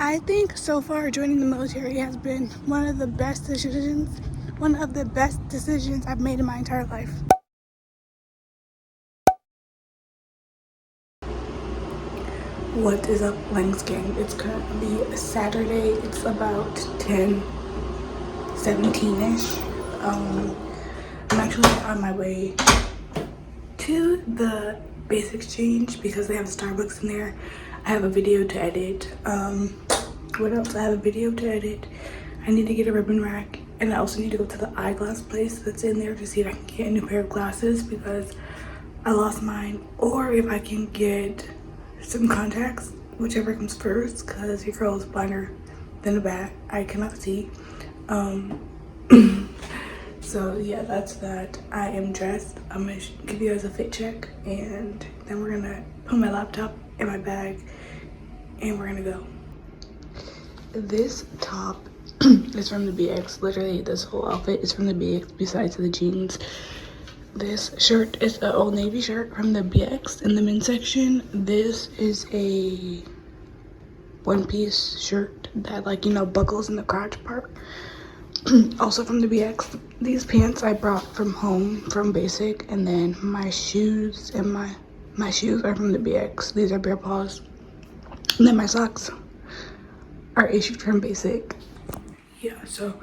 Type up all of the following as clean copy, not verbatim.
I think so far joining the military has been one of the best decisions I've made in my entire life. What is up, Langs gang? It's currently Saturday. It's about 10:17ish. I'm actually on my way to the base exchange because they have Starbucks in there. I have a video to edit. What else? I have a video to edit. I need to get a ribbon rack, and I also need to go to the eyeglass place that's in there to see if I can get a new pair of glasses because I lost mine, or if I can get some contacts, whichever comes first, because your girl is blinder than a bat. I cannot see. So yeah, that's that. I am dressed. I'm gonna give you guys a fit check, and then we're gonna put my laptop in my bag and we're gonna go. This top is from the BX. Literally this whole outfit is from the BX besides the jeans. This shirt is an Old Navy shirt from the BX in the men's section. This is a one-piece shirt that, like, you know, buckles in the crotch part. Also from the BX. These pants I brought from home from Basic, and then my shoes and my shoes are from the BX. These are Bear Paws. And then my socks are issued from Basic. Yeah, so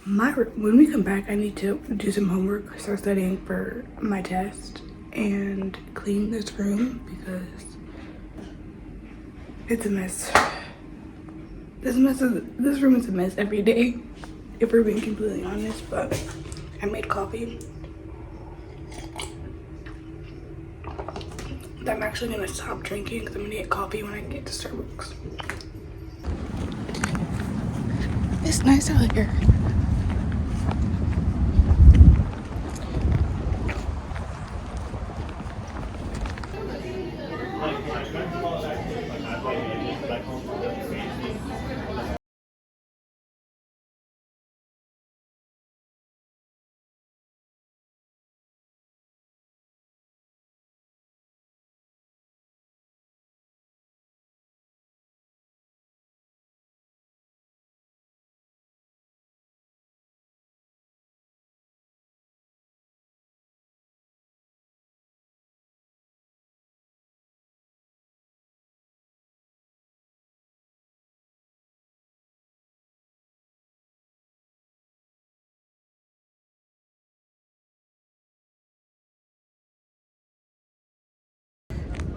when we come back, I need to do some homework, start studying for my test, and clean this room because it's a mess. This room is a mess every day, if we're being completely honest. But I made coffee that I'm actually gonna stop drinking because I'm gonna get coffee when I get to Starbucks. It's nice out here.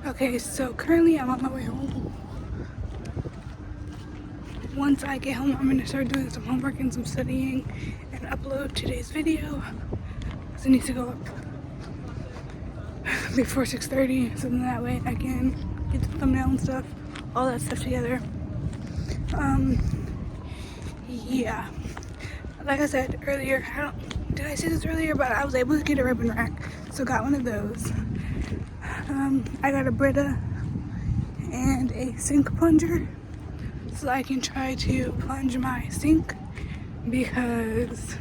Okay, so currently I'm on my way home. Once I get home, I'm gonna start doing some homework and some studying and upload today's video. So I need to go up before 6:30, so then that way I can get the thumbnail and stuff, all that stuff together. Yeah. Like I said earlier, did I say this earlier? But I was able to get a ribbon rack, so got one of those. I got a Brita and a sink plunger, so I can try to plunge my sink because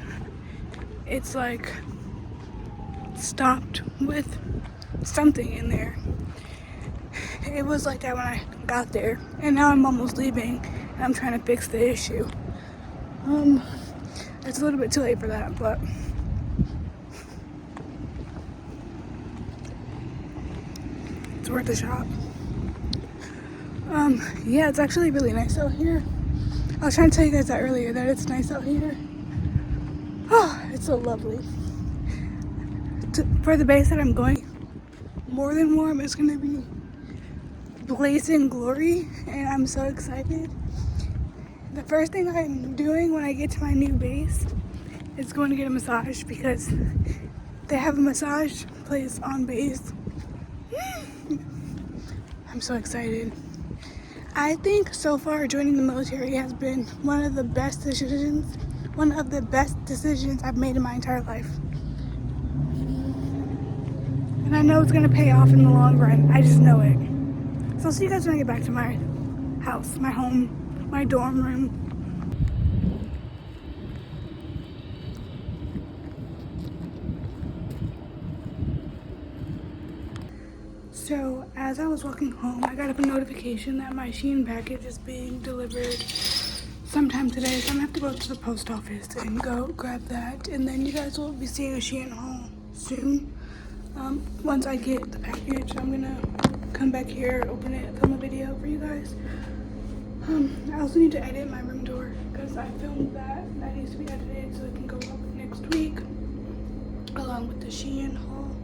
it's like stopped with something in there. It was like that when I got there, and now I'm almost leaving and I'm trying to fix the issue. It's a little bit too late for that, but it's worth a shot. Yeah, it's actually really nice out here. I was trying to tell you guys that earlier, that it's nice out here. Oh, it's so lovely. For the base that I'm going, more than warm, it's gonna be blazing glory, and I'm so excited. The first thing I'm doing when I get to my new base is going to get a massage because they have a massage place on base. I'm so excited. I think so far joining the military has been one of the best decisions I've made in my entire life. And I know it's gonna pay off in the long run. I just know it. So I'll see you guys when I get back to my house, my home, my dorm room. So as as I was walking home, I got a notification that my Shein package is being delivered sometime today. So I'm gonna have to go to the post office and go grab that. And then you guys will be seeing a Shein haul soon. Once I get the package, I'm gonna come back here, open it, film a video for you guys. I also need to edit my room tour because I filmed that. That needs to be edited so it can go up next week, along with the Shein haul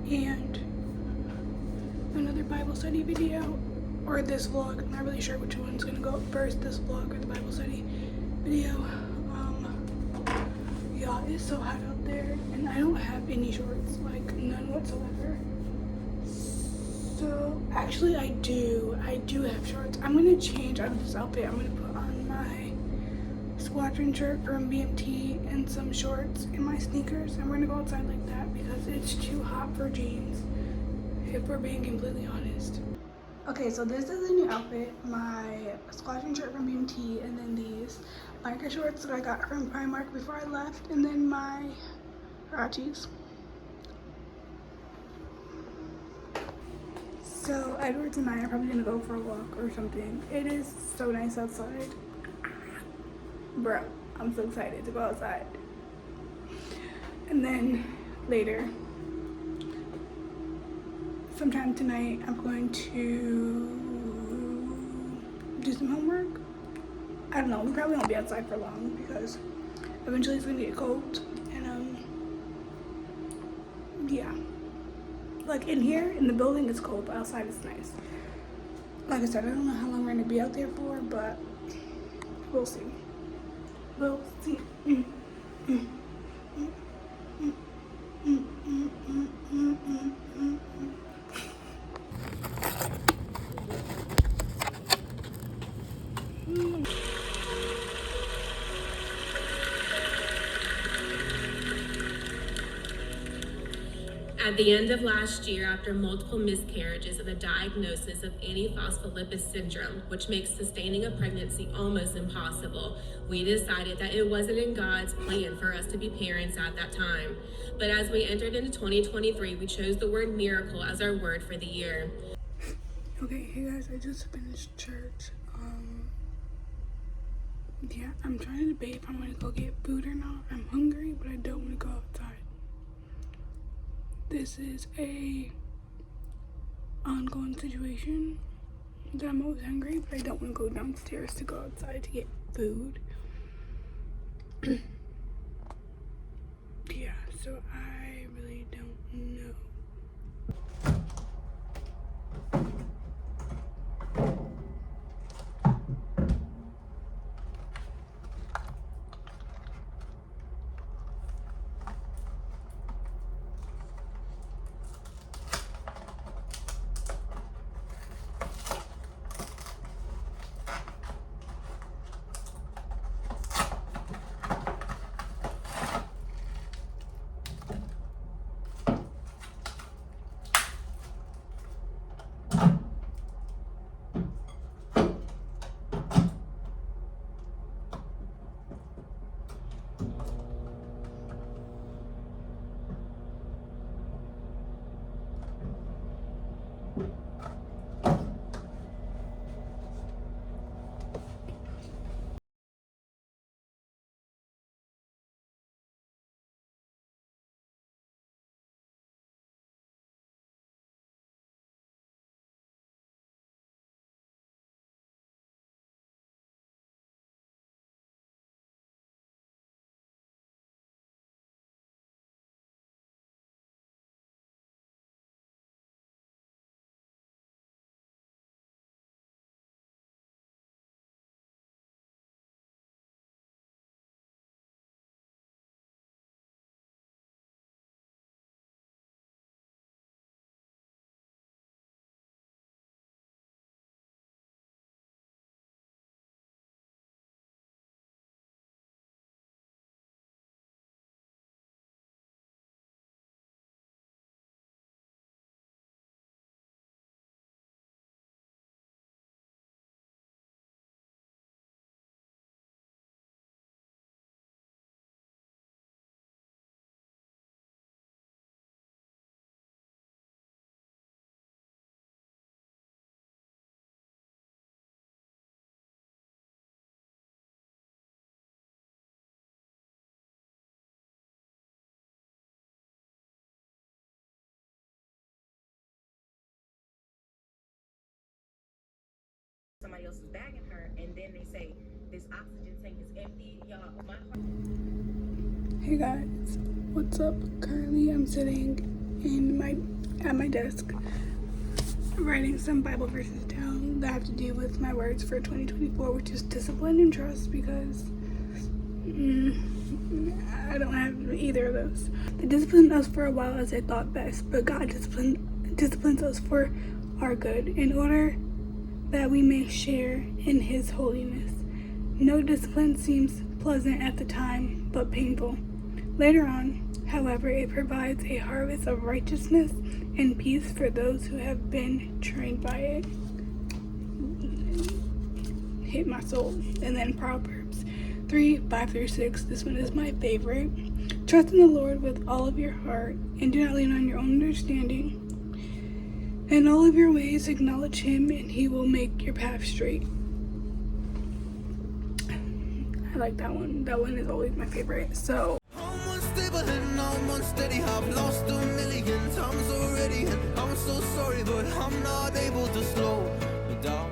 and another Bible study video, or this vlog. I'm not really sure which one's gonna go up first, this vlog or the Bible study video. Y'all, it's so hot out there, and I don't have any shorts, like none whatsoever. So actually I do have shorts. I'm gonna change out of this outfit. I'm gonna put on my squadron shirt from BMT and some shorts and my sneakers. I'm gonna go outside like that because it's too hot for jeans, if we're being completely honest. Okay, so this is a new outfit. My squadron shirt from BMT, and then these biker shorts that I got from Primark before I left, and then my Rachis. So Edwards and I are probably gonna go for a walk or something. It is so nice outside. Bro, I'm so excited to go outside. And then later, sometime tonight, I'm going to do some homework. I don't know, we probably won't be outside for long because eventually it's gonna get cold. And yeah. Like in here, in the building, it's cold, but outside it's nice. Like I said, I don't know how long we're gonna be out there for, but we'll see. We'll see. At the end of last year, after multiple miscarriages and the diagnosis of antiphospholipid syndrome, which makes sustaining a pregnancy almost impossible, we decided that it wasn't in God's plan for us to be parents at that time. But as we entered into 2023, we chose the word miracle as our word for the year. Okay, hey guys, I just finished church. Yeah, I'm trying to debate if I'm gonna go get food or not. I'm hungry, but I don't want to go outside. This is a ongoing situation that I'm always hungry, but I don't want to go downstairs to go outside to get food. Yeah, so I really don't know. somebody else is bagging her, and then they say this oxygen tank is empty. Y'all, my heart. Hey guys, what's up? Currently I'm sitting at my desk writing some Bible verses down that have to do with my words for 2024, which is discipline and trust, because I don't have either of those. They disciplined us for a while as they thought best, but God disciplines us for our good, in order that we may share in His holiness. No discipline seems pleasant at the time, but painful. Later on, however, it provides a harvest of righteousness and peace for those who have been trained by it. Hit my soul. And then Proverbs 3:5-6. This one is my favorite. Trust in the Lord with all of your heart, and do not lean on your own understanding. In all of your ways acknowledge Him, and He will make your path straight. I like that one. That one is always my favorite. So I'm unstable and I'm unsteady. I've lost a million times already, and I'm so sorry, but I'm not able to slow me down.